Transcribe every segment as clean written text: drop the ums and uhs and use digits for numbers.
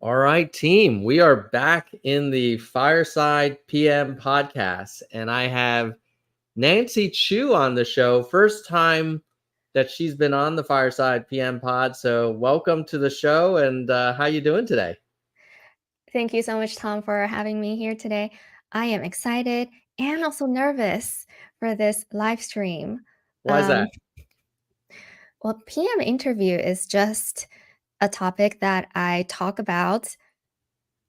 All right, team. We are back in the Fireside PM podcast, and I have Nancy Chu on the show. First time that she's been on the Fireside PM pod. So, welcome to the show. And how you doing today? Thank you so much, Tom, for having me here today. I am excited and also nervous for this live stream. Why is that? Um, well, PM interview is just a topic that I talk about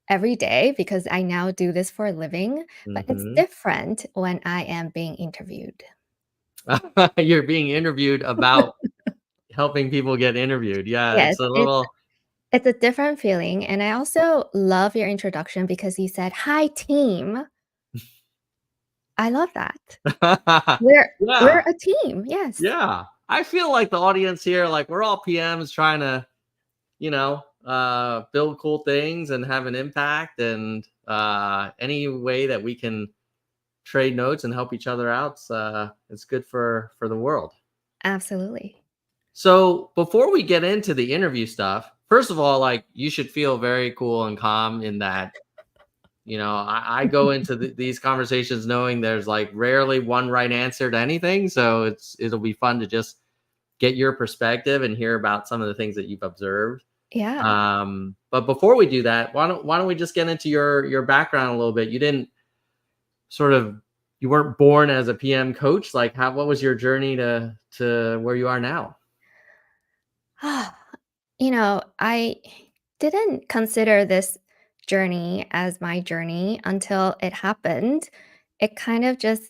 every day because I now do this for a living, but it's Hmm. different when I am being interviewed. You're being interviewed about helping people get interviewed. Yeah, Yes, it's a it's little. it's a different feeling, and I also love your introduction because you said, "Hi, team." I love that. We're Yeah, a team. Yes. yeah. I feel like the audience here, like we're all PMs trying to build cool things and have an impact. And any way that we can trade notes and help each other out, it's good for the world. Absolutely. So before we get into the interview stuff, first of all, like you should feel very cool and calm in that. I go into these conversations knowing there's like rarely one right answer to anything. So it'll be fun to just get your perspective and hear about some of the things that you've observed. Yeah. But before we do that, why don't we just get into your background a little bit? Sort of you weren't born as a PM coach. Like what was your journey to where you are now? I didn't consider this journey as my journey until it happened. It kind of just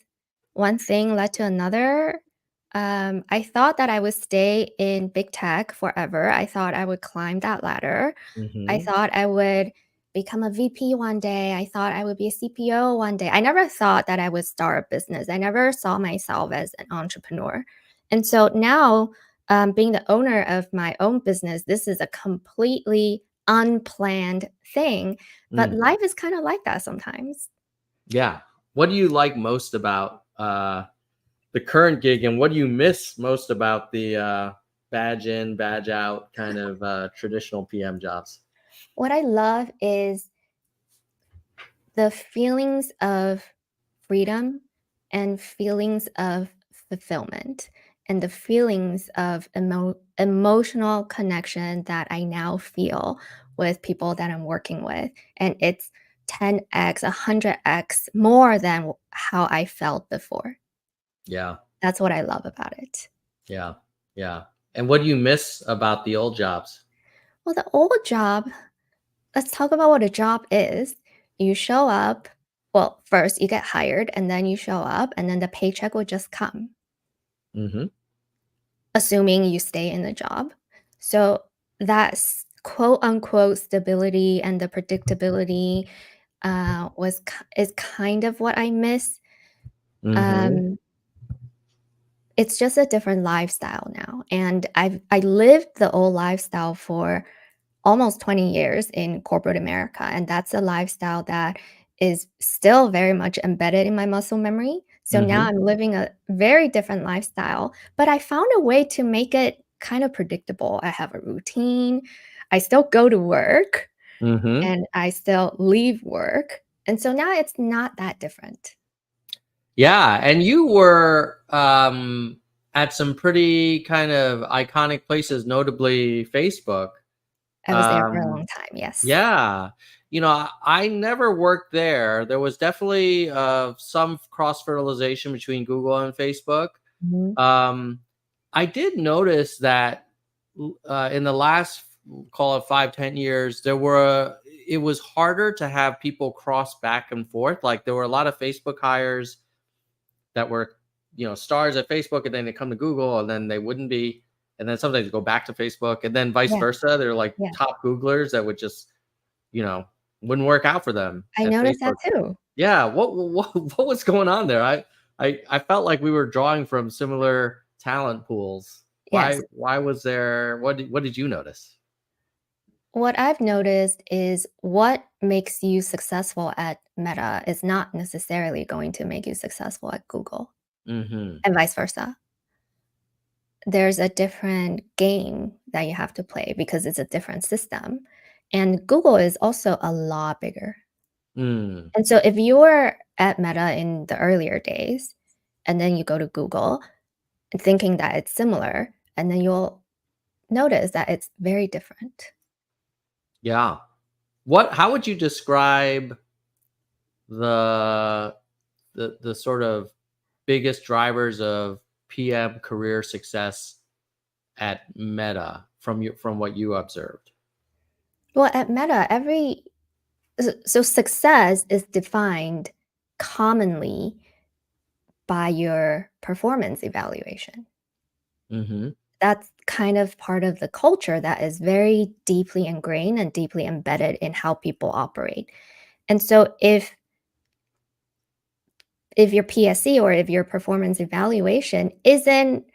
one thing led to another. I thought that I would stay in big tech forever. I thought I would climb that ladder. I Hmm. thought I would become a VP one day. I thought I would be a CPO one day. I never thought that I would start a business. I never saw myself as an entrepreneur. And so now, being the owner of my own business, this is a completely unplanned thing. But Mm, life is kind of like that sometimes. yeah. What do you like most about the current gig, and what do you miss most about the badge in, badge out kind of traditional PM jobs? What I love is the feelings of freedom and feelings of fulfillment and the feelings of emotional connection that I now feel with people that I'm working with. And it's 10x, 100x more than how I felt before. Yeah, That's what I love about it. yeah, yeah. And what do you miss about the old jobs? Well, the old job, let's talk about what a job is. You show up, well, first you get hired, and then you show up, and then the paycheck will just come, Hmm. assuming you stay in the job. So that's quote unquote stability and the predictability is kind of what I miss. Hmm. Um, it's just a different lifestyle now, and I lived the old lifestyle for almost 20 years in corporate America, and that's a lifestyle that is still very much embedded in my muscle memory. So now Hmm. I'm living a very different lifestyle, but I found a way to make it kind of predictable. I have a routine. I still go to work Hmm. and I still leave work. And so now it's not that different. Yeah, and you were at some pretty kind of iconic places, notably Facebook. I was there for a long Um, time. Yes. yeah, I never worked there. There was definitely some cross fertilization between Google and Facebook. Mhm. Um, I did notice that in the last, call it 5-10 years, it was harder to have people cross back and forth. Like there were a lot of Facebook hires that were stars at Facebook, and then they come to Google, and then they wouldn't be, and then sometimes go back to Facebook, and then vice Yeah. versa. They're like Yeah. top Googlers that would just you know wouldn't work out for them I at noticed that Facebook. too. Yeah, what was going on there? I felt like we were drawing from similar talent pools. Yes. Why was there? What did you notice? What I've noticed is what makes you successful at Meta is not necessarily going to make you successful at Google, Mm-hmm. and vice versa. There's a different game that you have to play because it's a different system. And Google is also a lot bigger. Mm. And so if you were at Meta in the earlier days, and then you go to Google thinking that it's similar, and then you'll notice that it's very different. Yeah. How would you describe the the sort of biggest drivers of PM career success at Meta from what you observed? Well, at Meta, so success is defined commonly by your performance evaluation. Mhm. That's kind of part of the culture that is very deeply ingrained and deeply embedded in how people operate. And so if your PSE or if your performance evaluation isn't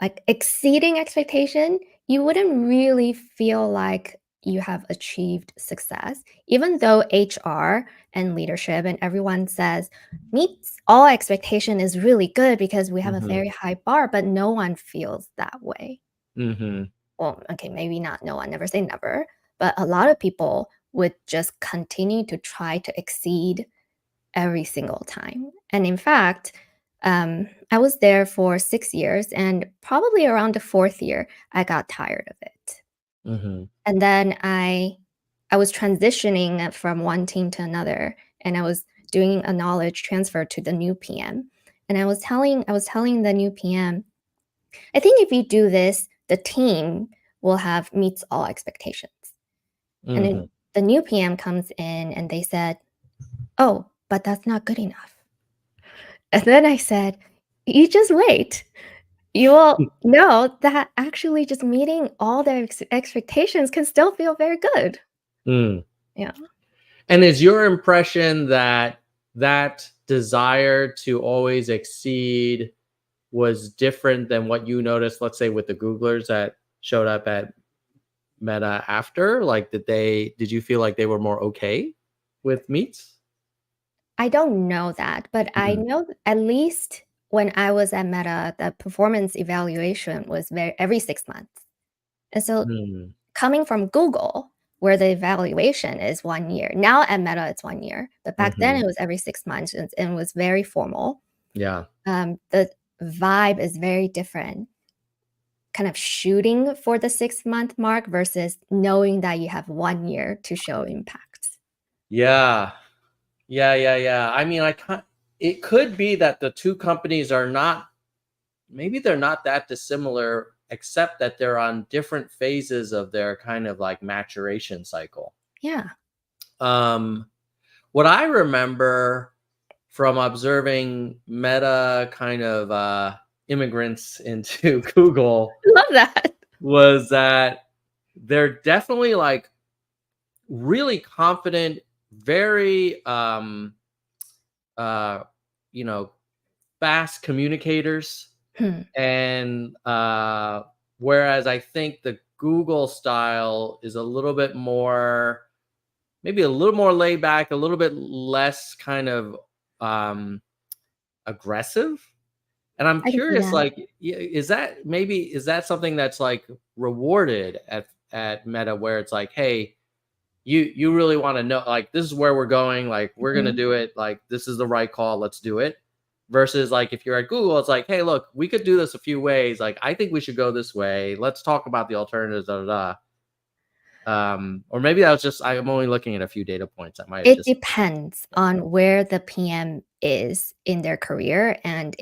like exceeding expectation, you wouldn't really feel like you have achieved success, even though HR and leadership and everyone says meets all expectation is really good because we have a Mhm. very high bar, but no one feels that way. Mhm. Well, okay, maybe not no one, never say never, but a lot of people would just continue to try to exceed every single time. And in fact, I was there for 6 years, and probably around the fourth year, I got tired of it. Mhm. And then I was transitioning from one team to another, and I was doing a knowledge transfer to the new PM. And I was telling the new PM, I think if you do this, the team will have meets all expectations. And then Mhm. the new PM comes in and they said, "Oh, but that's not good enough." And then I said, "You just wait. You will know that actually just meeting all their expectations can still feel very good." Mm. Yeah. And is your impression that that desire to always exceed was different than what you noticed, let's say, with the Googlers that showed up at Meta after? Like, did you feel like they were more okay with meets? I don't know that, but I Mm. know at least when I was at Meta, the performance evaluation was every 6 months. And so Mm. coming from Google, where the evaluation is 1 year, now at Meta, it's 1 year, but back then Mhm. it was every 6 months and it was very formal. Yeah. The vibe is very different, kind of shooting for the 6-month mark versus knowing that you have 1 year to show impact. Yeah. Yeah. I mean, I can't it could be that the 2 companies are not maybe they're not that dissimilar, except that they're on different phases of their kind of like maturation cycle. Yeah. Um, what I remember from observing Meta kind of immigrants into Google Love that. was that they're definitely like really confident, very uh you know, fast communicators. Hmm. And whereas I think the Google style is a little bit more, maybe a little more laid back, a little bit less kind of um, aggressive. And I'm I can see curious, that. like, is that something that's like rewarded at Meta, where it's like, hey, you really want to know, like, this is where we're going, like, we're gonna Mhm. do it, like, this is the right call, let's do it. Versus like if you're at Google, it's like, hey, look, we could do this a few ways. Like, I think we should go this way. Let's talk about the alternatives, da da da. Or maybe that was just I'm only looking at a few data points. I might have It just depends on where the PM is in their career and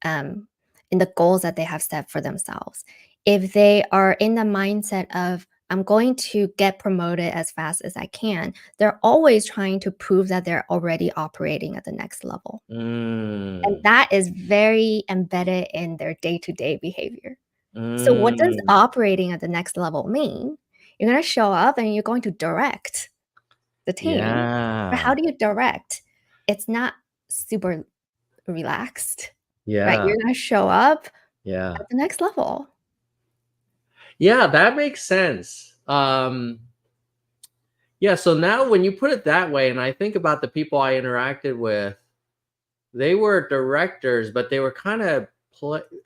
um, in the goals that they have set for themselves. If they are in the mindset of I'm going to get promoted as fast as I can, they're always trying to prove that they're already operating at the next level. And mm, that is very embedded in their day-to-day behavior. So what does mm, operating at the next level mean? You're going to show up and you're going to direct the team. But how yeah, do you direct? It's not super relaxed, right? yeah, You're gonna show up yeah, at the next level. yeah. That makes sense. Yeah. So now when you put it that way, and I think about the people I interacted with, they were directors, but they were kind of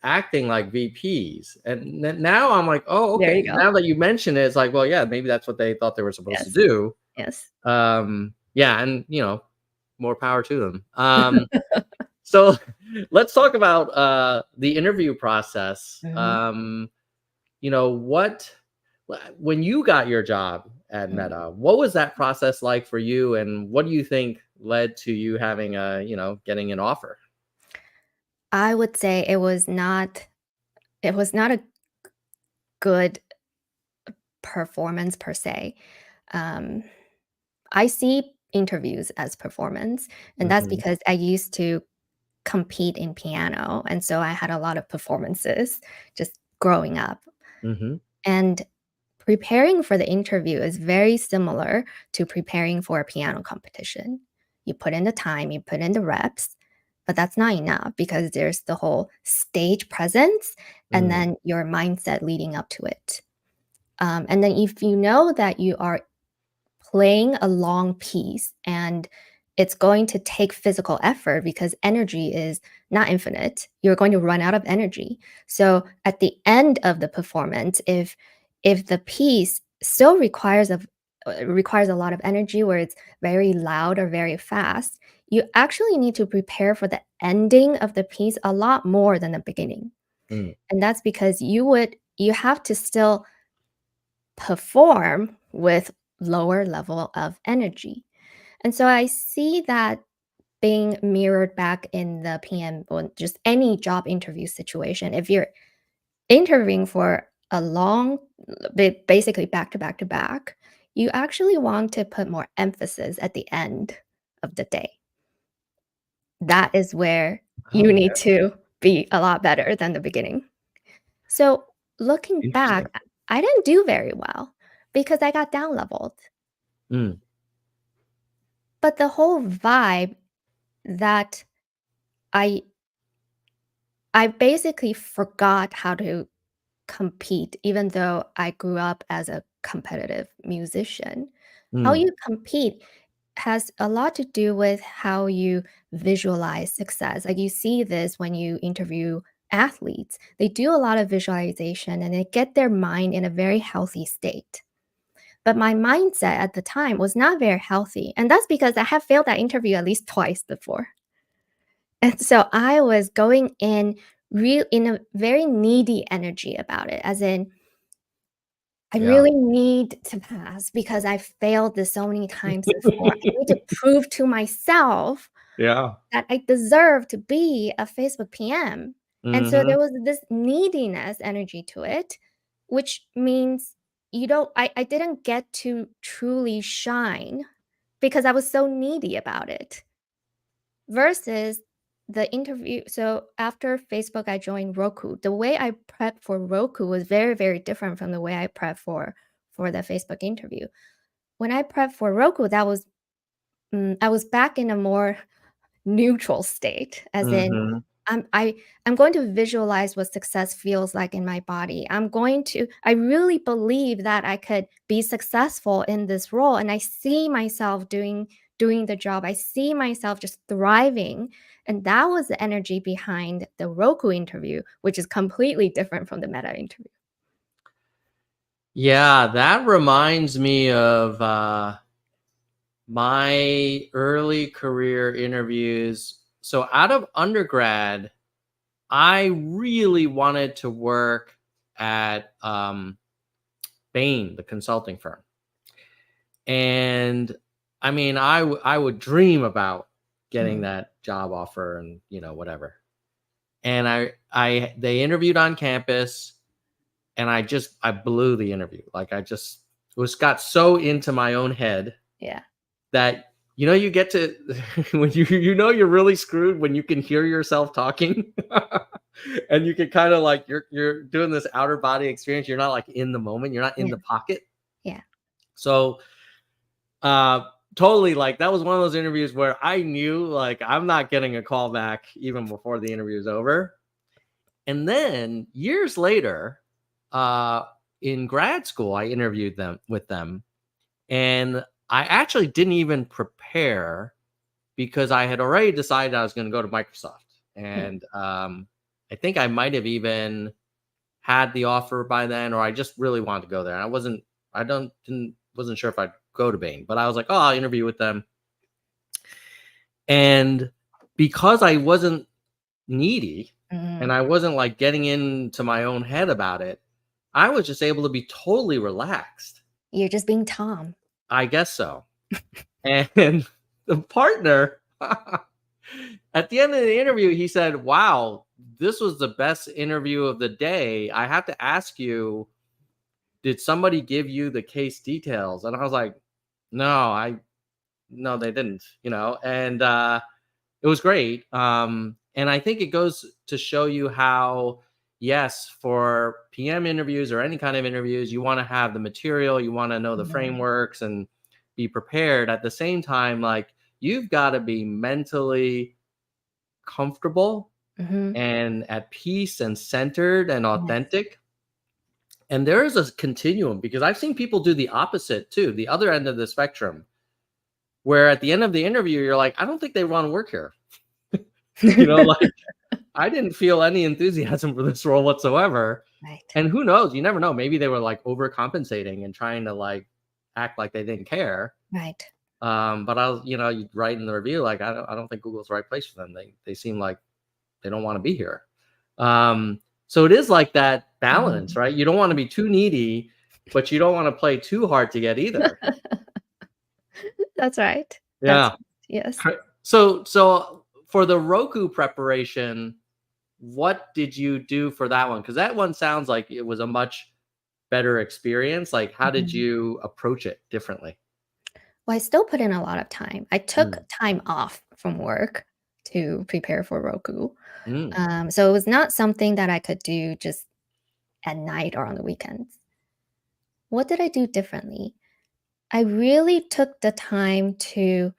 acting like VPs. And now I'm like, oh, There okay. you go. Now that you mention it, it's like, well, yeah, maybe that's what they thought they were supposed to Yes. do. Yes. Yeah, and more power to them. So let's talk about the interview process. Mhm. What when you got your job at Mm. Meta, what was that process like for you, and what do you think led to you having getting an offer? I would say it was not a good performance per se. Um, I see interviews as performance, and that's Hmm. because I used to compete in piano, and so I had a lot of performances just growing up. Hmm. And preparing for the interview is very similar to preparing for a piano competition. You put in the time, you put in the reps, but that's not enough because there's the whole stage presence and Mm, then your mindset leading up to it. And then if you know that you are playing a long piece and it's going to take physical effort because energy is not infinite, you're going to run out of energy. So at the end of the performance, if the piece still requires a lot of energy where it's very loud or very fast, you actually need to prepare for the ending of the piece a lot more than the beginning. mm. And that's because you have to still perform with lower level of energy. And so I see that being mirrored back in the PM or just any job interview situation. If you're interviewing for a long, basically back to back to back, you actually want to put more emphasis at the end of the day. That is where you Oh, need to be a lot better than the beginning. So looking back, interesting. I didn't do very well because I got down leveled. Mm, But the whole vibe that I I basically forgot how to compete even though I grew up as a competitive musician. How mm, you compete has a lot to do with how you visualize success. Like you see this when you interview athletes. They do a lot of visualization and they get their mind in a very healthy state. But my mindset at the time was not very healthy. And that's because I have failed that interview at least twice before. And so I was going in real in a very needy energy about it, as in I yeah. really need to pass because I failed this so many times before. I need to prove to myself Yeah. that I deserve to be a Facebook PM. And so Hmm. there was this neediness energy to it, which means I didn't get to truly shine because I was so needy about it. Versus the interview. So after Facebook, I joined Roku. The way I prepped for Roku was very, very different from the way I prepped for the Facebook interview. When I prepped for Roku, I was back in a more neutral state, as in Hmm. I'm going to visualize what success feels like in my body. I really believe that I could be successful in this role, and I see myself doing the job. I see myself just thriving, and that was the energy behind the Roku interview, which is completely different from the Meta interview. Yeah, that reminds me of my early career interviews. So out of undergrad, I really wanted to work at Bain, the consulting firm. And I mean, I would dream about getting Mhm. that job offer and whatever. And I they interviewed on campus, and I blew the interview. Like I just was got so into my own head Yeah. that you get to when you're really screwed when you can hear yourself talking. And you can kind of like you're doing this outer body experience. You're not like in the moment, you're not in Yeah. the pocket. Yeah. So uh totally, like that was one of those interviews where I knew like I'm not getting a call back even before the interview is over. And then years later, uh in grad school, I interviewed them, and I actually didn't even prepare because I had already decided I was going to go to Microsoft. Mm. And I think I might have even had the offer by then, or I just really wanted to go there. I don't didn't wasn't sure if I'd go to Bain, but I was like, oh, I'll interview with them. And because I wasn't needy and Mhm. I wasn't like getting into my own head about it, I was just able to be totally relaxed. You're just being Tom. I guess so. And the partner, at the end of the interview, he said, wow, this was the best interview of the day. I have to ask you, did somebody give you the case details? And I was like, no, no, they didn't, and it was great. And I think it goes to show you how, yes, for PM interviews or any kind of interviews, you want to have the material, you want to know the Mhm. frameworks and be prepared. At the same time, like, you've got to be mentally comfortable Mhm. and at peace and centered and Yes. authentic. And there is a continuum because I've seen people do the opposite too, the other end of the spectrum, where at the end of the interview, you're like, I don't think they want to work here. Like, I didn't feel any enthusiasm for this role whatsoever. Right. And who knows? You never know. Maybe they were like overcompensating and trying to like act like they didn't care. Right. But I was, you write in the review like, I don't think Google's the right place for them. They seem like they don't want to be here. So it is like that balance, Mhm. right? You don't want to be too needy, but you don't want to play too hard to get either. That's right. That's Yeah. yes. So for the Roku preparation, what did you do for that one? Because that one sounds like it was a much better experience. Like, how did Mhm. you approach it differently? Well, I still put in a lot of time. I took Mm, time off from work to prepare for Roku. mm, So it was not something that I could do just at night or on the weekends. What did I do differently? I really took the time to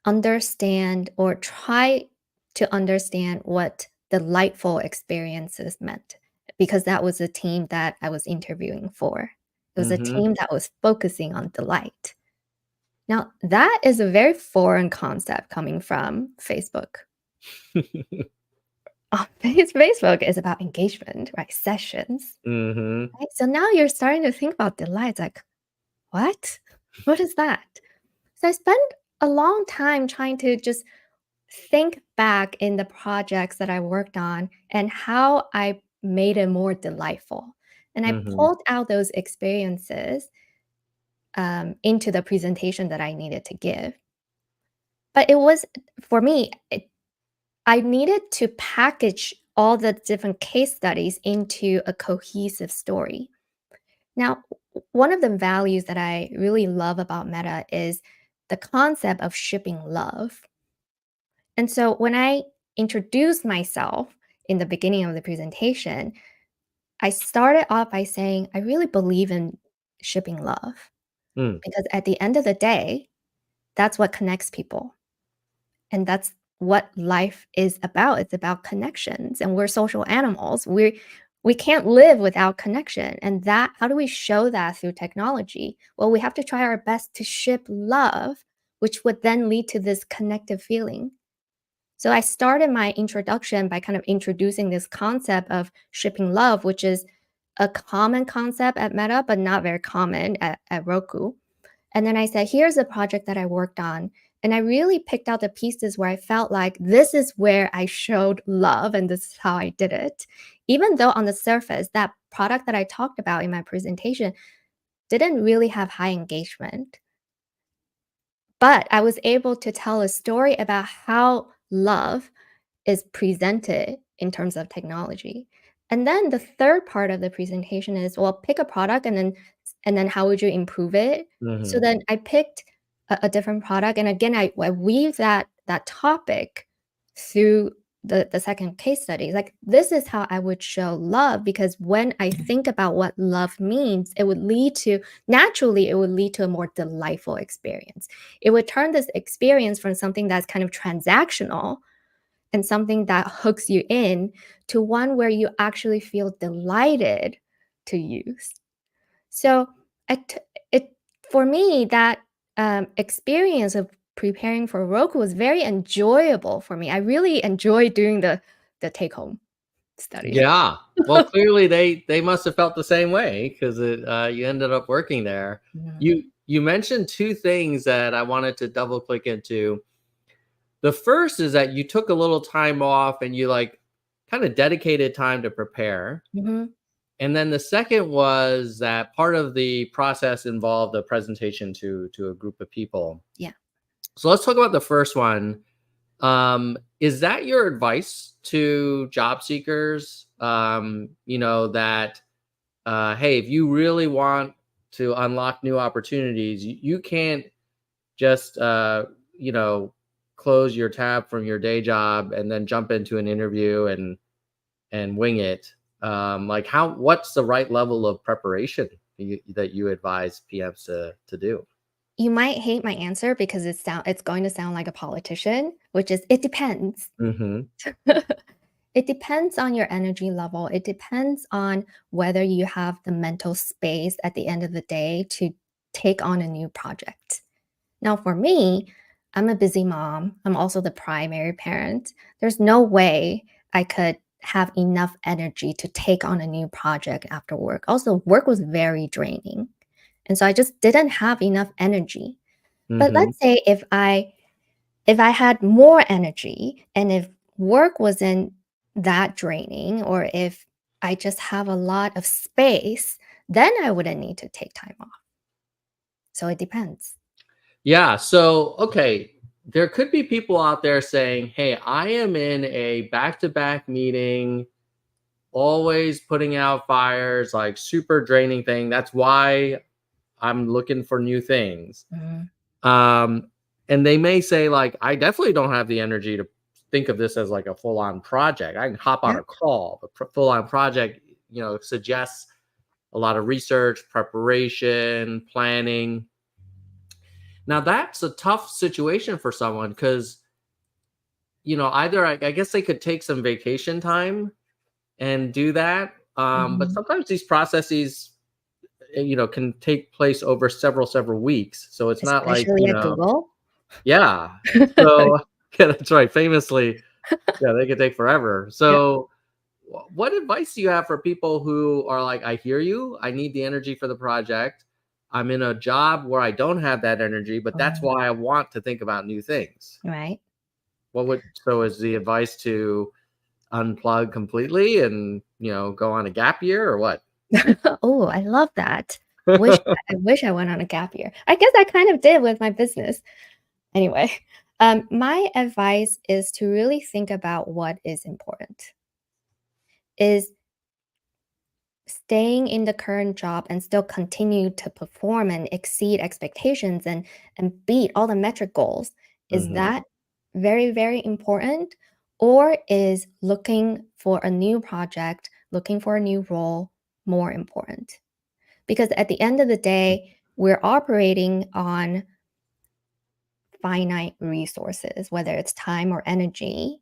understand or try to understand what delightful experiences meant because that was a team that I was interviewing for. It was a mhm. team that was focusing on delight. Now, that is a very foreign concept coming from Facebook. Facebook is about engagement, right? Sessions. Mhm. Right? So now you're starting to think about delight. It's like, what? What is that? So I spent a long time trying to just think back in the projects that I worked on and how I made it more delightful. And I Mhm. pulled out those experiences into the presentation that I needed to give. But it was, for me, I needed to package all the different case studies into a cohesive story. Now, one of the values that I really love about Meta is the concept of shipping love. And so when I introduced myself in the beginning of the presentation, I started off by saying, I really believe in shipping love Mm, because at the end of the day, that's what connects people. And that's what life is about. It's about connections and we're social animals. We can't live without connection. And that how do we show that through technology? Well, we have to try our best to ship love, which would then lead to this connective feeling. So I started my introduction by kind of introducing this concept of shipping love, which is a common concept at Meta, but not very common at Roku. And then I said, here's a project that I worked on. And I really picked out the pieces where I felt like this is where I showed love and this is how I did it. Even though on the surface, that product that I talked about in my presentation didn't really have high engagement. But I was able to tell a story about how love is presented in terms of technology. And then the third part of the presentation is, well, pick a product and then how would you improve it? So mhm. then I picked a different product. And again, I weave that topic through the second case study. Like this is how I would show love because when I think about what love means, it would lead to naturally it would lead to a more delightful experience. It would turn this experience from something that's kind of transactional and something that hooks you in to one where you actually feel delighted to use. So it for me that experience of preparing for Roku was very enjoyable for me. I really enjoy doing the take home. study. Yeah. Well, clearly they must have felt the same way because you ended up working there. Mhm. You mentioned two things that I wanted to double click into. The first is that you took a little time off and you like kind of dedicated time to prepare. Mhm. And then the second was that part of the process involved a presentation to a group of people. Yeah. So let's talk about the first one. Is that your advice to job seekers? That hey, if you really want to unlock new opportunities, you can't just close your tab from your day job and then jump into an interview and wing it. Like how what's the right level of preparation that you advise PMs to do? You might hate my answer because it's going to sound like a politician, which is it depends. Hmm. It depends on your energy level. It depends on whether you have the mental space at the end of the day to take on a new project. Now, for me, I'm a busy mom. I'm also the primary parent. There's no way I could have enough energy to take on a new project after work. Also, work was very draining. And so I just didn't have enough energy. But Hmm. let's say if I had more energy and if work wasn't that draining or if I just have a lot of space, then I wouldn't need to take time off. So it depends. Yeah. So, okay, there could be people out there saying, "Hey, I am in a back-to-back meeting, always putting out fires, like super draining thing. That's why I'm looking for new things." Mhm. Um, and they may say, like, "I definitely don't have the energy to think of this as like a full-on project. I can hop on Yeah. a call. The full-on project, suggests a lot of research, preparation, planning." Now that's a tough situation for someone because either I guess they could take some vacation time and do that. But Mhm. sometimes these processes, can take place over several weeks. So it's not like, Especially at Google. yeah. So yeah, that's right. Famously, yeah, they could take forever. Yeah. So what advice do you have for people who are like, I hear you, I need the energy for the project. I'm in a job where I don't have that energy, but that's Oh, why I want to think about new things. right. Is the advice to unplug completely and, go on a gap year or what? Oh, I love that. I wish I went on a gap year. I guess I kind of did with my business. Anyway, my advice is to really think about what is important. Is staying in the current job and still continue to perform and exceed expectations and beat all the metric goals, is Mhm. that very, very important? Or is looking for a new project, looking for a new role more important? Because at the end of the day, we're operating on finite resources, whether it's time or energy.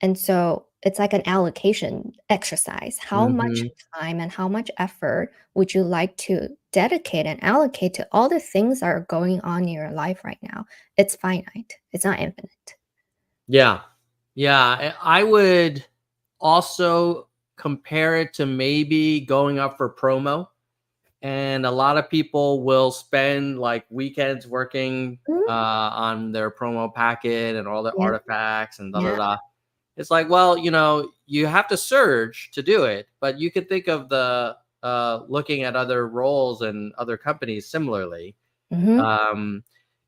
And so it's like an allocation exercise. How much Mhm. time and how much effort would you like to dedicate and allocate to all the things that are going on in your life right now? It's finite, it's not infinite. Yeah. Yeah, I would also compare it to maybe going up for promo, and a lot of people will spend, like, weekends working, Mhm. on their promo packet and all the Yeah, artifacts and da da yeah. da. It's like, well, you have to surge to do it, but you could think of looking at other roles and other companies similarly. Mhm. Um,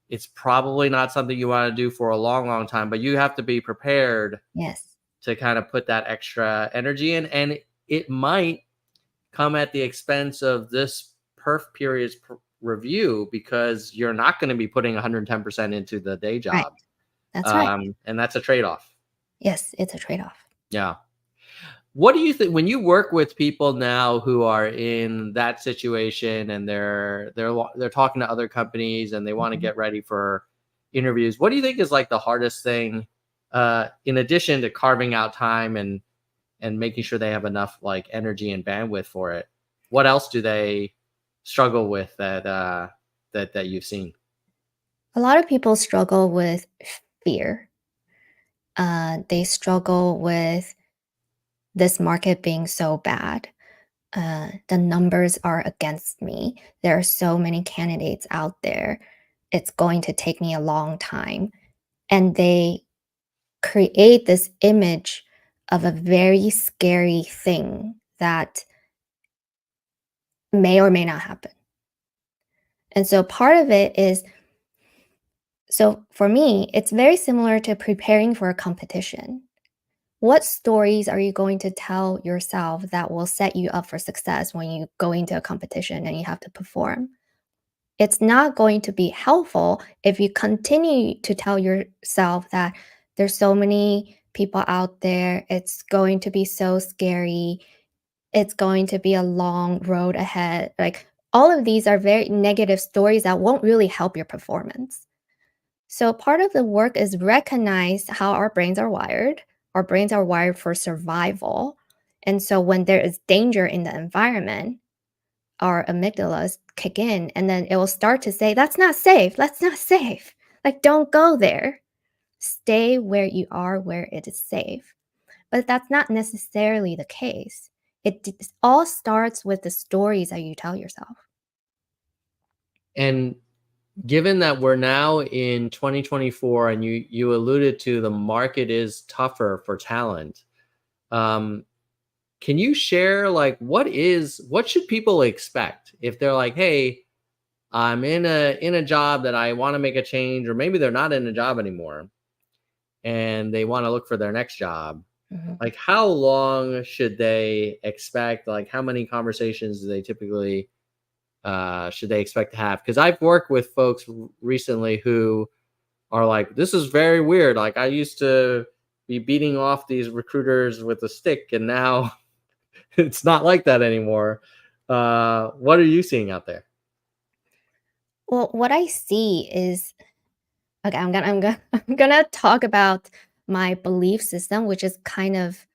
it's probably not something you want to do for a long time, but you have to be prepared Yes. to kind of put that extra energy in, and it might come at the expense of this perf period's review because you're not going to be putting 110% into the day Right. job, That's right. and that's a trade-off. Yes, it's a trade-off. Yeah. What do you think when you work with people now who are in that situation and they're talking to other companies and they want to Mhm. get ready for interviews? What do you think is like the hardest thing, in addition to carving out time and making sure they have enough like energy and bandwidth for it? What else do they struggle with that you've seen? A lot of people struggle with fear. They struggle with this market being so bad. The numbers are against me. There are so many candidates out there. It's going to take me a long time. And they create this image of a very scary thing that may or may not happen. And so part of it is, so for me, it's very similar to preparing for a competition. What stories are you going to tell yourself that will set you up for success when you go into a competition and you have to perform? It's not going to be helpful if you continue to tell yourself that there's so many people out there, it's going to be so scary, it's going to be a long road ahead. Like all of these are very negative stories that won't really help your performance. So part of the work is recognize how our brains are wired. Our brains are wired for survival. And so when there is danger in the environment, our amygdalas kick in and then it will start to say, that's not safe. That's not safe. Like, don't go there. Stay where you are, where it is safe. But that's not necessarily the case. All starts with the stories that you tell yourself. And given that we're now in 2024 and you alluded to the market is tougher for talent, um, can you share like what should people expect if they're like, hey, I'm in a job that I want to make a change, or maybe they're not in a job anymore and they want to look for their next job? Mhm. Like, how long should they expect? Like, how many conversations do they typically should they expect to have? Because I've worked with folks recently who are like, this is very weird. Like, I used to be beating off these recruiters with a stick, and now it's not like that anymore. What are you seeing out there? Well, what I see is, okay, I'm gonna talk about my belief system, which is kind of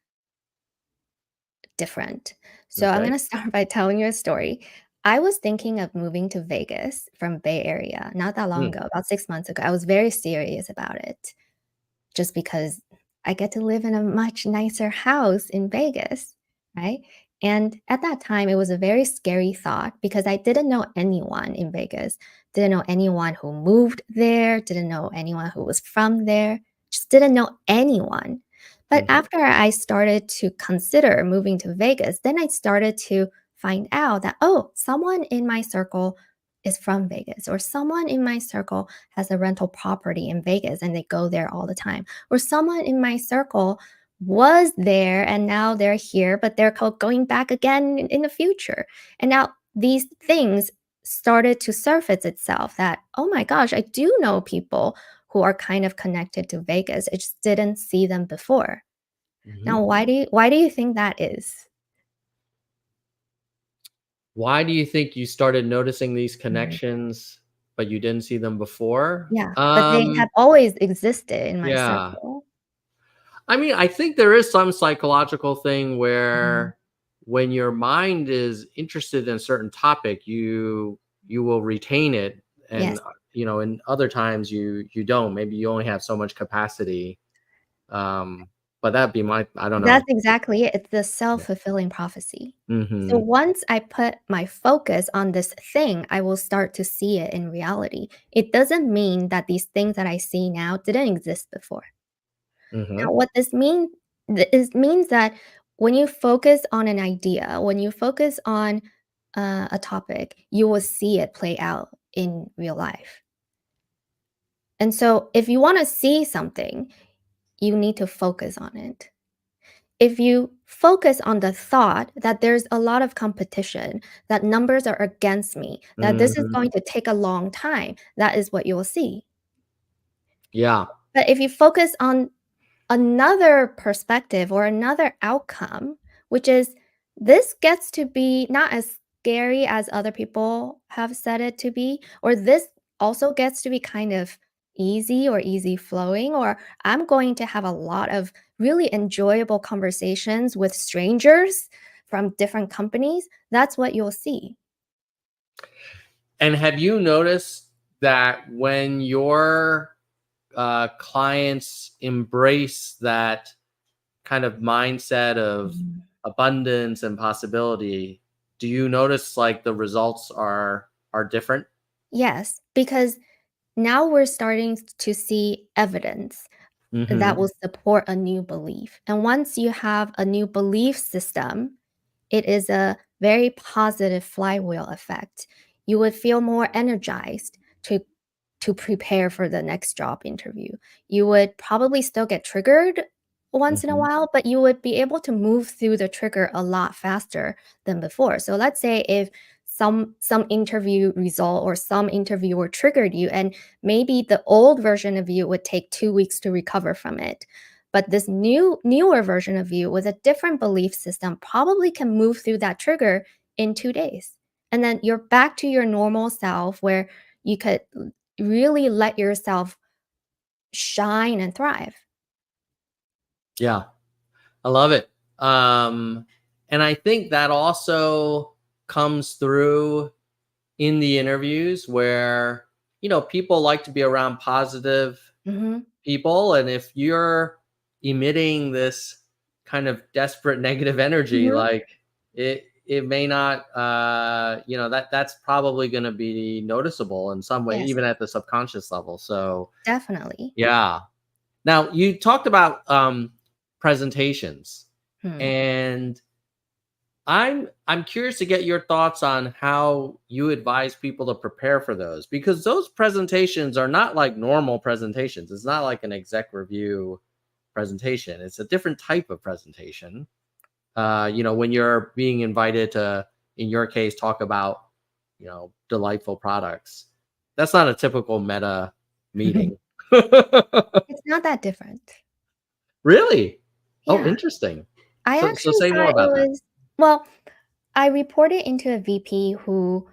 different. So I'm Okay. gonna start by telling you a story. I was thinking of moving to Vegas from Bay Area not that long Mm, ago, about 6 months ago. I was very serious about it just because I get to live in a much nicer house in Vegas, right? And at that time, it was a very scary thought because I didn't know anyone in Vegas, didn't know anyone who moved there, didn't know anyone who was from there, just didn't know anyone. But mhm, after I started to consider moving to Vegas, then I started to find out that, oh, someone in my circle is from Vegas, or someone in my circle has a rental property in Vegas and they go there all the time, or someone in my circle was there and now they're here, but they're going back again in the future. And now these things started to surface itself that, oh my gosh, I do know people who are kind of connected to Vegas. I just didn't see them before. mhm. Now, why do you think that is? Why do you think you started noticing these Mhm. connections, but you didn't see them before? Yeah, but they have always existed in my Yeah. circle. I mean, I think there is some psychological thing Mhm. where when your mind is interested in a certain topic, you will retain it, and Yes. and other times you don't. Maybe you only have so much capacity. Um, but that'd be my I don't That's know. exactly it. It's the Yeah. self-fulfilling prophecy. So Mhm. once I put my focus on this thing, I will start to see it in reality. It doesn't mean that these things that I see now didn't exist before. Now, Mhm. what this means that when you focus on an idea, when you focus on a topic, you will see it play out in real life. And so, if you want to see something, you need to focus on it. If you focus on the thought that there's a lot of competition, that numbers are against me, that this is Mhm. going to take a long time, that is what you will see. Yeah. But if you focus on another perspective or another outcome, which is this gets to be not as scary as other people have said it to be, or this also gets to be kind of easy or easy flowing, or I'm going to have a lot of really enjoyable conversations with strangers from different companies. That's what you'll see. And have you noticed that when your clients embrace that kind of mindset of Mhm. abundance and possibility, do you notice like the results are different? Yes, because now we're starting to see evidence that Mhm. will support a new belief. And once you have a new belief system, it is a very positive flywheel effect. You would feel more energized to prepare for the next job interview. You would probably still get triggered once in a Mhm. while, but you would be able to move through the trigger a lot faster than before. So let's say if some interview result or some interviewer triggered you, and maybe the old version of you would take 2 weeks to recover from it, but this newer version of you with a different belief system probably can move through that trigger in 2 days. And then you're back to your normal self where you could really let yourself shine and thrive. Yeah. I love it. And I think that also comes through in the interviews where, people like to be around positive Mhm. people. And if you're emitting this kind of desperate negative energy, Mhm. like it may not, that's probably going to be noticeable in some way, Yes, even at the subconscious level. So, definitely. yeah. Now, you talked about presentations, Hmm. and I'm curious to get your thoughts on how you advise people to prepare for those, because those presentations are not like normal presentations. It's not like an exec review presentation. It's a different type of presentation. When you're being invited to, in your case, talk about, delightful products. That's not a typical meta meeting. It's not that different. Really? Oh, Yeah. interesting. I So actually say more thought it about that. was well, I reported into a VP who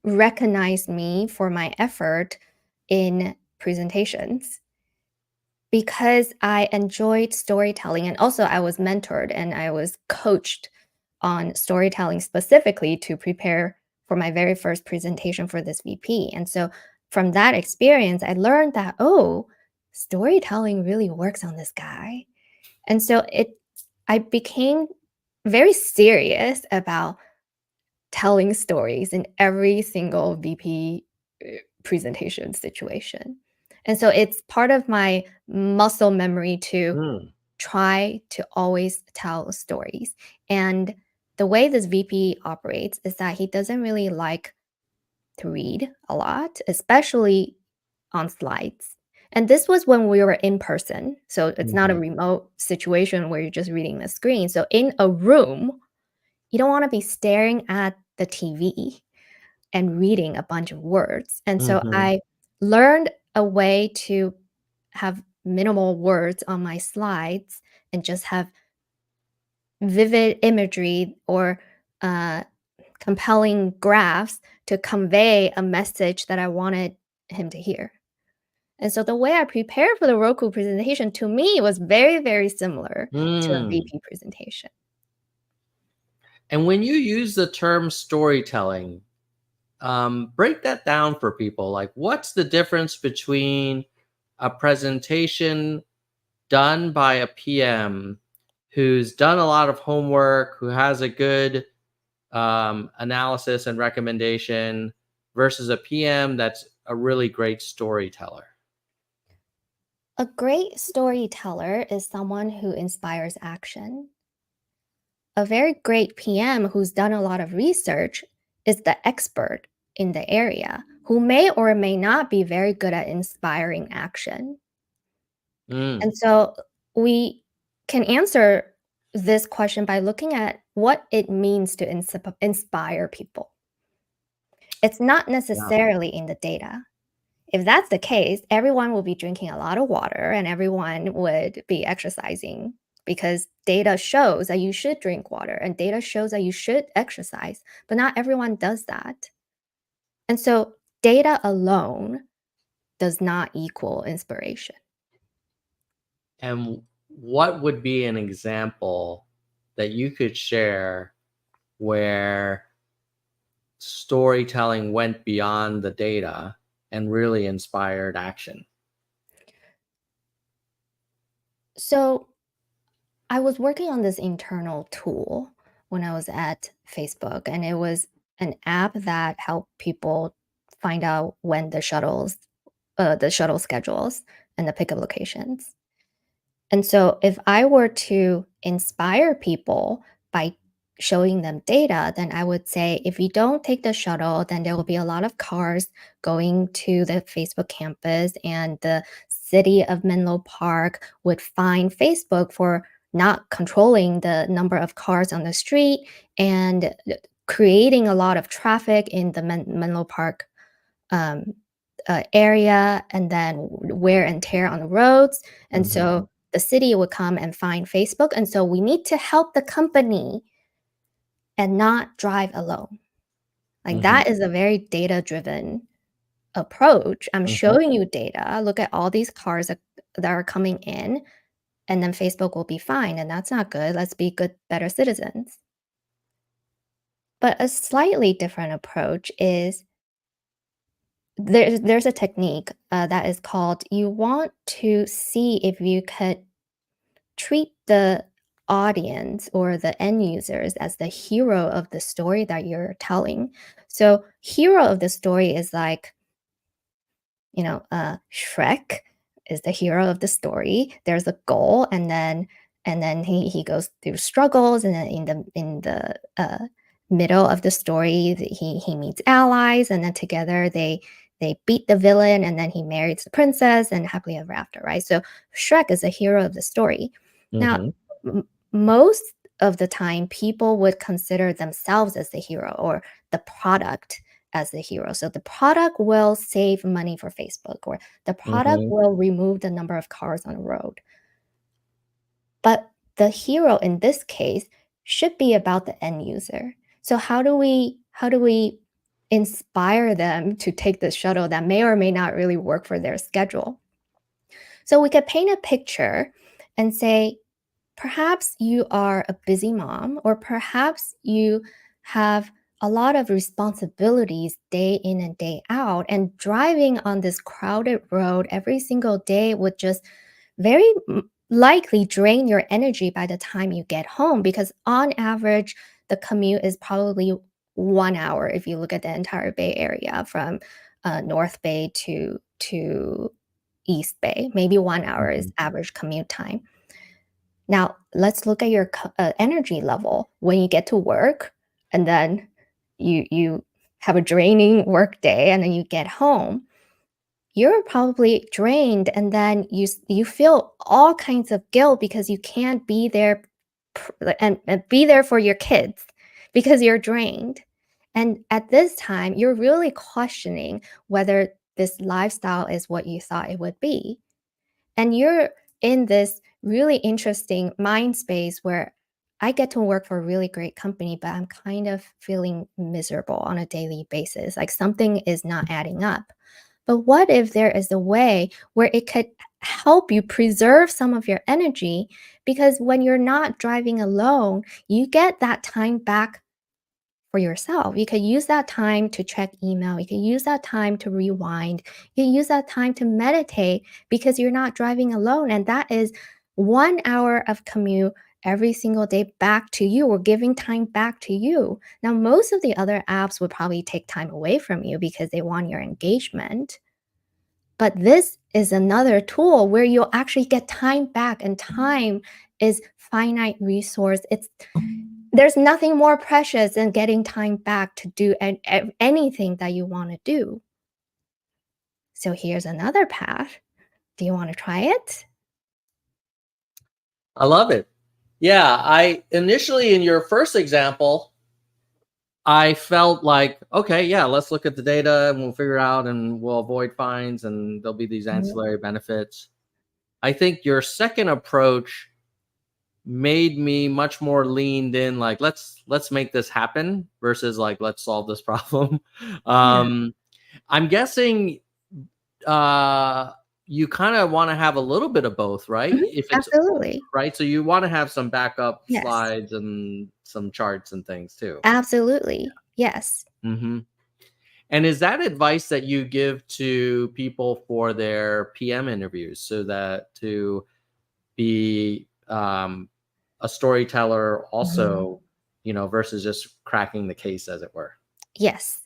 recognized me for my effort in presentations because I enjoyed storytelling, and also I was mentored and I was coached on storytelling specifically to prepare for my very first presentation for this VP. And so from that experience, I learned that, oh, storytelling really works on this guy. And so I became very serious about telling stories in every single VP presentation situation. And so it's part of my muscle memory to Mm, try to always tell stories. And the way this VP operates is that he doesn't really like to read a lot, especially on slides. And this was when we were in person. So it's not a mhm, remote situation where you're just reading the screen. So in a room, you don't want to be staring at the TV and reading a bunch of words. And so mhm, I learned a way to have minimal words on my slides and just have vivid imagery or uh, compelling graphs to convey a message that I wanted him to hear. And so the way I prepared for the Roku presentation to me was very, very similar to a mm. VP presentation. And when you use the term storytelling, break that down for people. Like, what's the difference between a presentation done by a PM who's done a lot of homework, who has a good analysis and recommendation, versus a PM that's a really great storyteller? A great storyteller is someone who inspires action. A very great PM who's done a lot of research is the expert in the area who may or may not be very good at inspiring action. Mm, And so we can answer this question by looking at what it means to inspire people. It's not yeah. necessarily in the data. If that's the case, everyone will be drinking a lot of water and everyone would be exercising because data shows that you should drink water and data shows that you should exercise, but not everyone does that. And so data alone does not equal inspiration. And what would be an example that you could share where storytelling went beyond the data and really inspired action? So I was working on this internal tool when I was at Facebook, and it was an app that helped people find out when the shuttle schedules and the pickup locations. And so if I were to inspire people by showing them data, then I would say if you don't take the shuttle, then there will be a lot of cars going to the Facebook campus, and the city of Menlo Park would fine Facebook for not controlling the number of cars on the street and creating a lot of traffic in the Menlo Park um, area, and then wear and tear on the roads. And Mhm. so the city would come and fine Facebook. And so we need to help the company and not drive alone. Like Mhm. that is a very data driven approach. I'm Mhm. showing you data. Look at all these cars that are coming in, and then Facebook will be fine. And that's not good. Let's be good, better citizens. But a slightly different approach is there's a technique that is called you want to see if you could treat the audience or the end users as the hero of the story that you're telling. So, hero of the story is like, Shrek is the hero of the story. There's a goal, and then he goes through struggles, and then in the middle of the story, he meets allies, and then together they beat the villain, and then he marries the princess, and happily ever after, right? So Shrek is a hero of the story. Now, Mhm. most of the time, people would consider themselves as the hero or the product as the hero. So the product will save money for Facebook, or the product Mhm. will remove the number of cars on the road. But the hero in this case should be about the end user. So how do we inspire them to take the shuttle that may or may not really work for their schedule? So we could paint a picture and say, perhaps you are a busy mom, or perhaps you have a lot of responsibilities day in and day out, and driving on this crowded road every single day would just very likely drain your energy by the time you get home, because on average the commute is probably 1 hour if you look at the entire Bay Area from North Bay to East Bay. Maybe 1 hour is Mhm. average commute time. Now, let's look at your energy level when you get to work, and then you have a draining work day, and then you get home. You're probably drained, and then you feel all kinds of guilt because you can't be there and be there for your kids because you're drained. And at this time, you're really questioning whether this lifestyle is what you thought it would be. And you're in this really interesting mind space where I get to work for a really great company, but I'm kind of feeling miserable on a daily basis. Like something is not adding up. But what if there is a way where it could help you preserve some of your energy? Because when you're not driving alone, you get that time back for yourself. You could use that time to check email. You could use that time to rewind. You could use that time to meditate because you're not driving alone. And that is 1 hour of commute every single day back to you, or giving time back to you. Now, most of the other apps would probably take time away from you because they want your engagement. But this is another tool where you'll actually get time back, and time is finite resource. There's nothing more precious than getting time back to do anything that you want to do. So here's another path. Do you want to try it? I love it. Yeah, I initially in your first example, I felt like, okay, yeah, let's look at the data and we'll figure out and we'll avoid fines and there'll be these Mhm. ancillary benefits. I think your second approach made me much more leaned in, like let's make this happen versus like let's solve this problem. Yeah, um I'm guessing uh you kind of want to have a little bit of both, right? mhm, If it's absolutely. right, so you want to have some backup Yes, slides and some charts and things too. absolutely. Yes. Hmm. And is that advice that you give to people for their PM interviews, so that to be a storyteller Mhm. also, versus just cracking the case, as it were. Yes.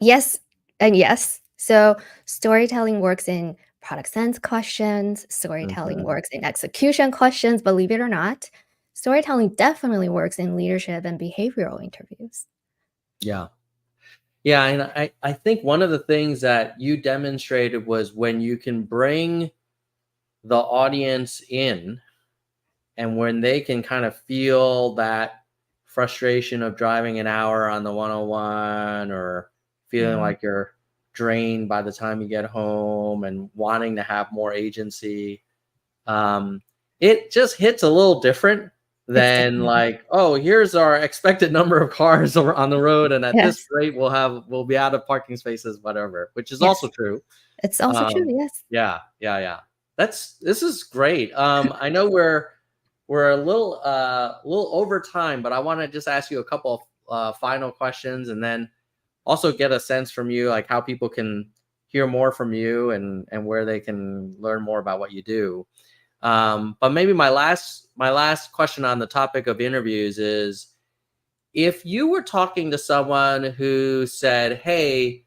Yes and yes. So storytelling works in product sense questions, storytelling Mhm. works in execution questions, believe it or not. Storytelling definitely works in leadership and behavioral interviews. Yeah. Yeah, and I think one of the things that you demonstrated was when you can bring the audience in, and when they can kind of feel that frustration of driving an hour on the 101, or feeling Mhm. like you're drained by the time you get home and wanting to have more agency, um, it just hits a little different It's than different. like, oh, here's our expected number of cars on the road, and at this Yes. rate we'll be out of parking spaces, whatever, which is also Yes. true. It's also true. um Yes. yeah, yeah, yeah. This is great. I know we're a little over time, but I want to just ask you a couple of final questions, and then also get a sense from you, like how people can hear more from you, and where they can learn more about what you do. But maybe my last question on the topic of interviews is, if you were talking to someone who said, "Hey,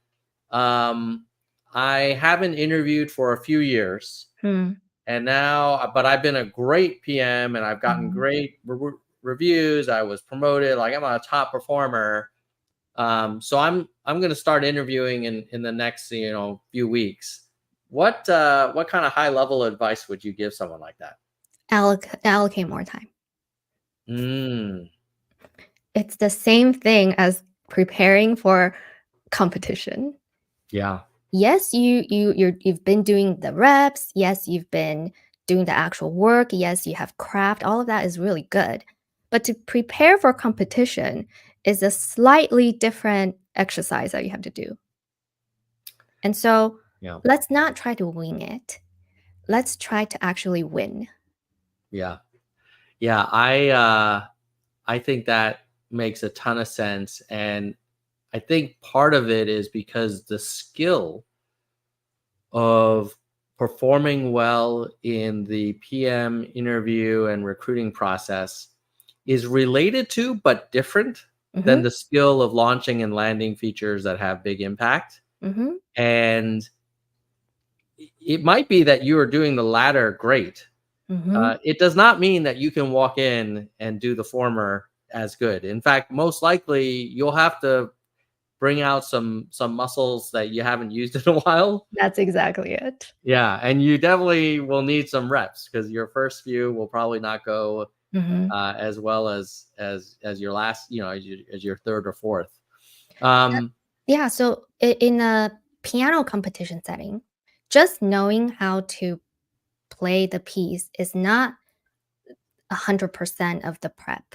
um, I haven't interviewed for a few years, Hmm. and now, but I've been a great PM, and I've gotten Mhm. great reviews. I was promoted, like I'm a top performer. So I'm going to start interviewing in the next few weeks." What kind of high level advice would you give someone like that? Allocate more time. Mm, It's the same thing as preparing for competition. yeah. Yes, you've been doing the reps. Yes, you've been doing the actual work. Yes, you have craft. All of that is really good. But to prepare for competition is a slightly different exercise that you have to do. And so Yeah. let's not try to wing it. Let's try to actually win. Yeah. Yeah. I think that makes a ton of sense. And I think part of it is because the skill of performing well in the PM interview and recruiting process is related to, but different than Hmm. the skill of launching and landing features that have big impact. Hmm. And it might be that you are doing the latter great. Hmm. It does not mean that you can walk in and do the former as good. In fact, most likely you'll have to bring out some muscles that you haven't used in a while. That's exactly it. Yeah, and you definitely will need some reps, because your first few will probably not go Hmm. as well as your last, as your third or fourth. Um, Yeah. So in a piano competition setting, just knowing how to play the piece is not 100% of the prep.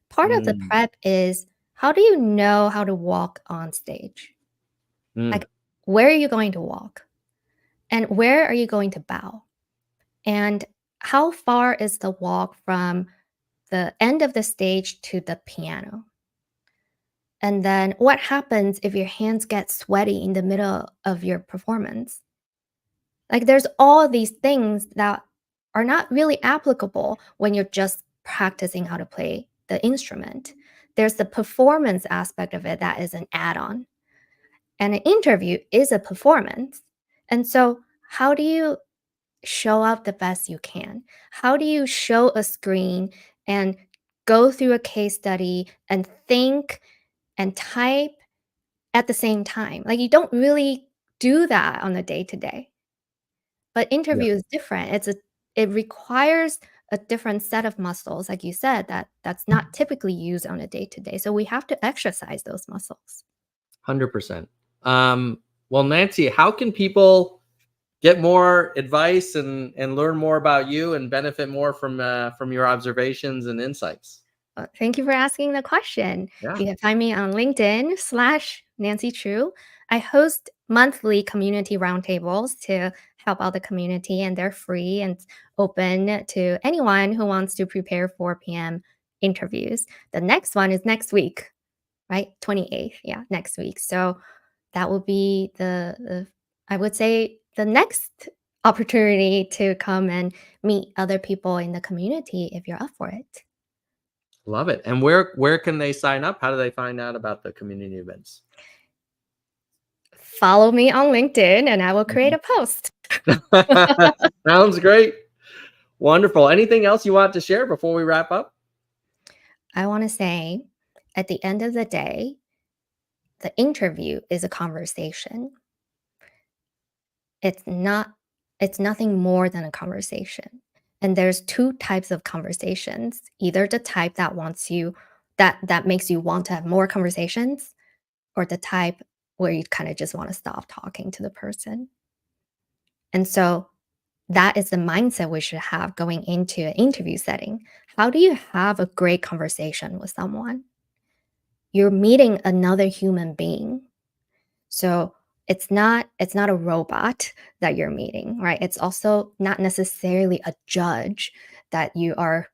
Part of the mm, prep is, how do you know how to walk on stage? mm, Like, where are you going to walk? And where are you going to bow? And how far is the walk from the end of the stage to the piano? And then what happens if your hands get sweaty in the middle of your performance? Like, there's all these things that are not really applicable when you're just practicing how to play the instrument. There's the performance aspect of it that is an add on. And an interview is a performance. And so, how do you show up the best you can? How do you show a screen and go through a case study and think and type at the same time? Like, you don't really do that on a day to day. But yeah, interview is different. It requires a different set of muscles, like you said, that's not typically used on a day to day. So we have to exercise those muscles. 100%. Well, Nancy, how can people get more advice and learn more about you and benefit more from your observations and insights? Thank you for asking the question. Yeah. You can find me on LinkedIn/Nancy True. I host monthly community roundtables to help out the community, and they're free and open to anyone who wants to prepare for PM interviews. The next one is next week, right? 28th. Yeah, next week. So that will be the I would say the next opportunity to come and meet other people in the community if you're up for it. Love it. And where can they sign up? How do they find out about the community events? Follow me on LinkedIn and I will create Mhm. a post. Sounds great. Wonderful. Anything else you want to share before we wrap up? I want to say at the end of the day, the interview is a conversation. It's not it's nothing more than a conversation. And there's two types of conversations. Either the type that wants you that makes you want to have more conversations, or the type where you kind of just want to stop talking to the person. And so that is the mindset we should have going into an interview setting. How do you have a great conversation with someone? You're meeting another human being. So it's not a robot that you're meeting, right? It's also not necessarily a judge that you are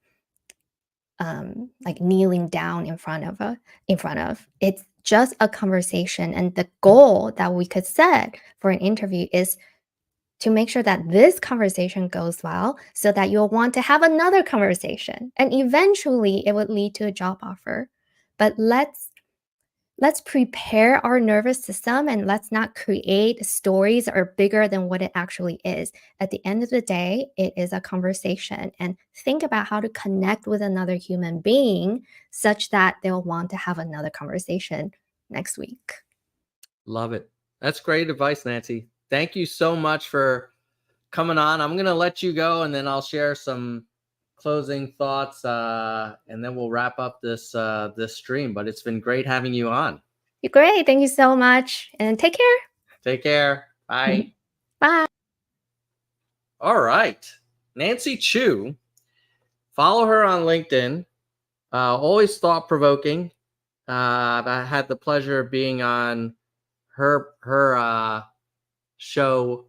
like kneeling down in front of. It's just a conversation, and the goal that we could set for an interview is to make sure that this conversation goes well so that you'll want to have another conversation and eventually it would lead to a job offer. But let's prepare our nervous system and let's not create stories that are bigger than what it actually is. At the end of the day, it is a conversation, and think about how to connect with another human being such that they'll want to have another conversation next week. Love it. That's great advice, Nancy. Thank you so much for coming on. I'm going to let you go and then I'll share some closing thoughts and then we'll wrap up this stream, but it's been great having you on. You're great. Thank you so much and take care. Take care. Bye. Bye. All right. Nancy Chu, follow her on LinkedIn. Always thought provoking. I had the pleasure of being on her show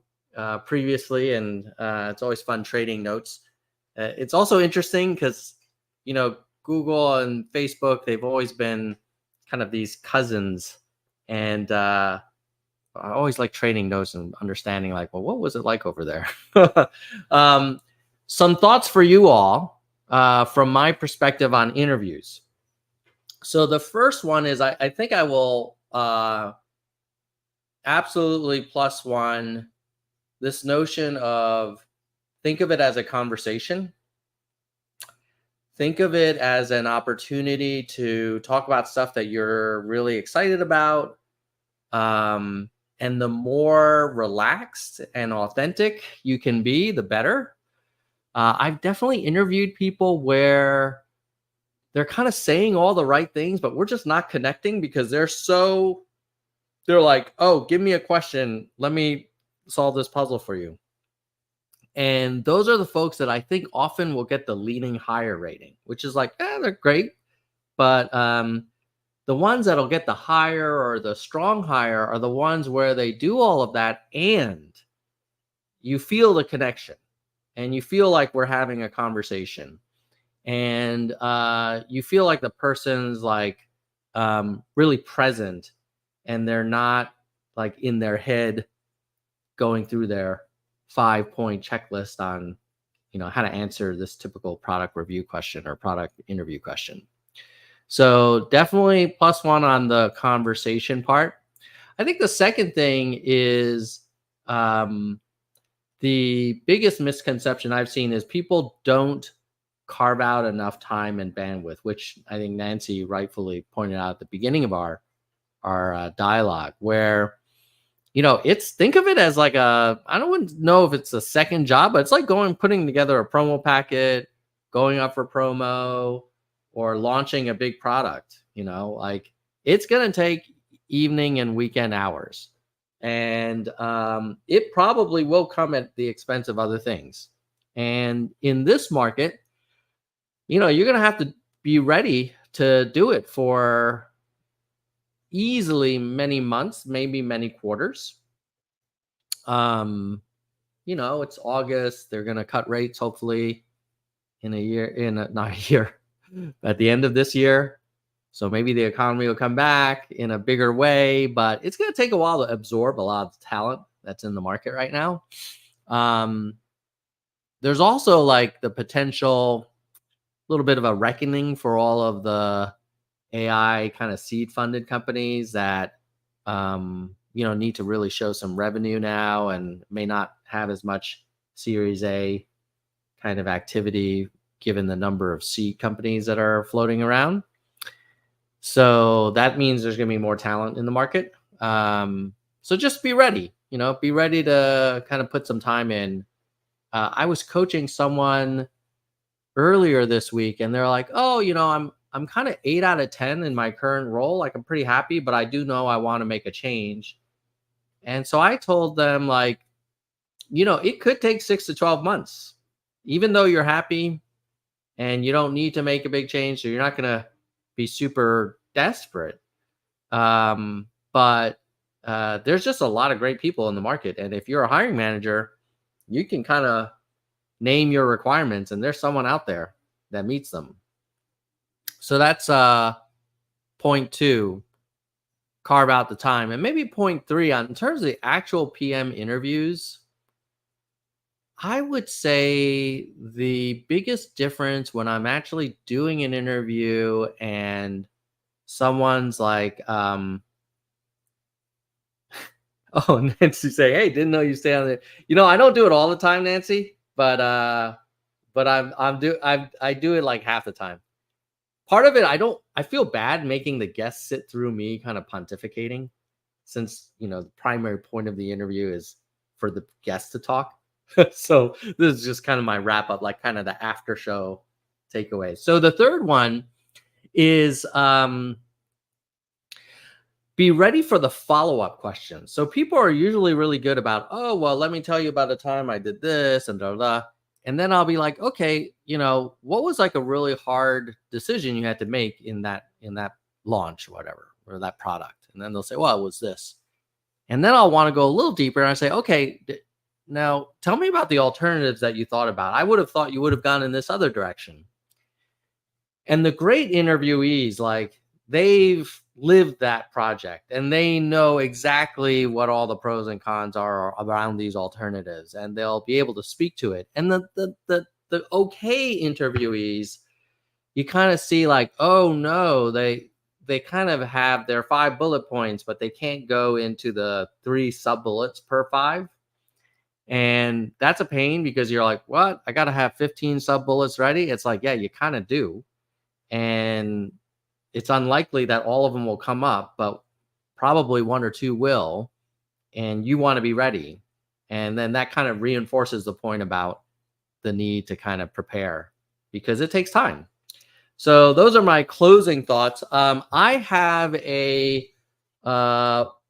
previously, and it's always fun trading notes. It's also interesting because Google and Facebook, they've always been kind of these cousins, and I always like trading notes and understanding like, well, what was it like over there? Some thoughts for you all from my perspective on interviews. So the first one is I think I will absolutely plus one this notion of think of it as a conversation. Think of it as an opportunity to talk about stuff that you're really excited about. And the more relaxed and authentic you can be, the better. I've definitely interviewed people where they're kind of saying all the right things, but we're just not connecting because they're like, oh, give me a question. Let me solve this puzzle for you. And those are the folks that I think often will get the leading higher rating, which is like, they're great. But the ones that'll get the higher or the strong higher are the ones where they do all of that and you feel the connection and you feel like we're having a conversation and you feel like the person's like really present and they're not like in their head going through their 5-point checklist on how to answer this typical product review question or product interview question. So definitely plus one on the conversation part. I think the second thing is the biggest misconception I've seen is people don't carve out enough time and bandwidth, which I think Nancy rightfully pointed out at the beginning of our dialogue, where it's think of it as like I don't know if it's a second job, but it's like putting together a promo packet, going up for promo, or launching a big product. Like it's gonna take evening and weekend hours, and it probably will come at the expense of other things. And in this market, you're gonna have to be ready to do it for easily many months, maybe many quarters. It's August. They're gonna cut rates hopefully in a year, not a year, at the end of this year. So maybe the economy will come back in a bigger way, but it's gonna take a while to absorb a lot of talent that's in the market right now. There's also like the potential little bit of a reckoning for all of the AI kind of seed funded companies that need to really show some revenue now and may not have as much Series A kind of activity given the number of seed companies that are floating around. So that means there's going to be more talent in the market. So just be ready, be ready to kind of put some time in. I was coaching someone earlier this week and they're like, oh, I'm kind of 8 out of 10 in my current role. Like I'm pretty happy, but I do know I want to make a change. And so I told them like, it could take 6 to 12 months, even though you're happy and you don't need to make a big change. So you're not going to be super desperate. But there's just a lot of great people in the market. And if you're a hiring manager, you can kind of name your requirements and there's someone out there that meets them. So that's point 2, carve out the time. And maybe point 3 in terms of the actual PM interviews, I would say the biggest difference when I'm actually doing an interview and someone's like, oh, Nancy say, hey, didn't know you stay on there. I don't do it all the time, Nancy, but I do it like half the time. Part of it, I feel bad making the guests sit through me kind of pontificating since, the primary point of the interview is for the guests to talk. So this is just kind of my wrap up, like kind of the after show takeaway. So the third one is be ready for the follow-up questions. So people are usually really good about, oh, well, let me tell you about a time I did this and blah, blah. And then I'll be like, okay, what was like a really hard decision you had to make in that launch or whatever, or that product? And then they'll say, well, it was this. And then I'll want to go a little deeper. And I say, okay, now tell me about the alternatives that you thought about. I would have thought you would have gone in this other direction. And the great interviewees, like they've lived that project and they know exactly what all the pros and cons are around these alternatives, and they'll be able to speak to it. And the okay interviewees, you kind of see like, oh no, they kind of have their 5 bullet points, but they can't go into the 3 sub bullets per 5. And that's a pain because you're like, what? I got to have 15 sub bullets ready. It's like, yeah, you kind of do. And it's unlikely that all of them will come up, but probably 1 or 2 will. And you want to be ready. And then that kind of reinforces the point about the need to kind of prepare because it takes time. So those are my closing thoughts. I have a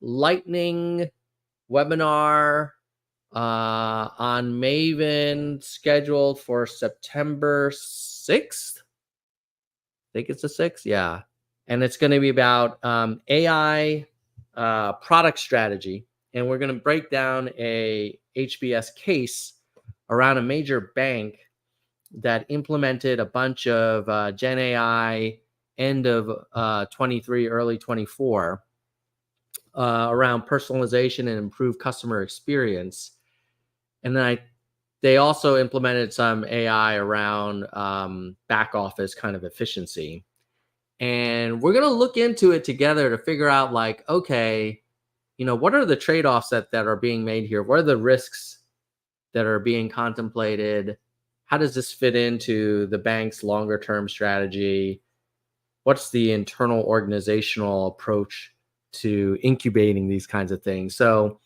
lightning webinar on Maven scheduled for September 6th. I think it's the 6th. Yeah. And it's going to be about AI product strategy. And we're going to break down a HBS case around a major bank that implemented a bunch of Gen AI end of 23, early 24 around personalization and improved customer experience. And then they also implemented some AI around back office kind of efficiency. And we're going to look into it together to figure out like, okay, what are the trade-offs that are being made here? What are the risks that are being contemplated? How does this fit into the bank's longer term strategy? What's the internal organizational approach to incubating these kinds of things? So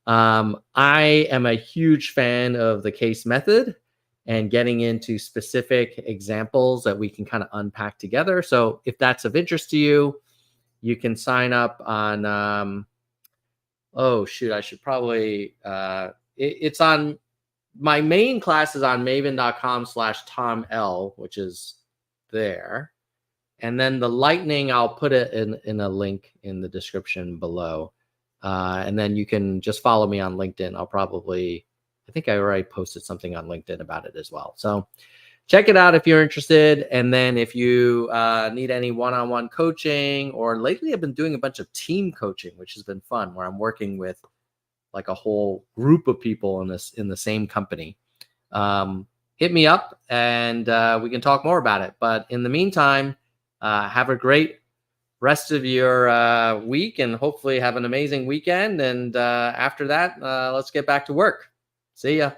I am a huge fan of the case method and getting into specific examples that we can kind of unpack together. So if that's of interest to you, you can sign up on, I should probably, it's on, my main class is on maven.com/Tom L, which is there. And then the lightning, I'll put it in a link in the description below. And then you can just follow me on LinkedIn. I think I already posted something on LinkedIn about it as well. So check it out if you're interested. And then if you need any one-on-one coaching, or lately I've been doing a bunch of team coaching, which has been fun, where I'm working with like a whole group of people in the same company. Hit me up and we can talk more about it. But in the meantime, have a great rest of your week and hopefully have an amazing weekend. And after that, let's get back to work. See ya.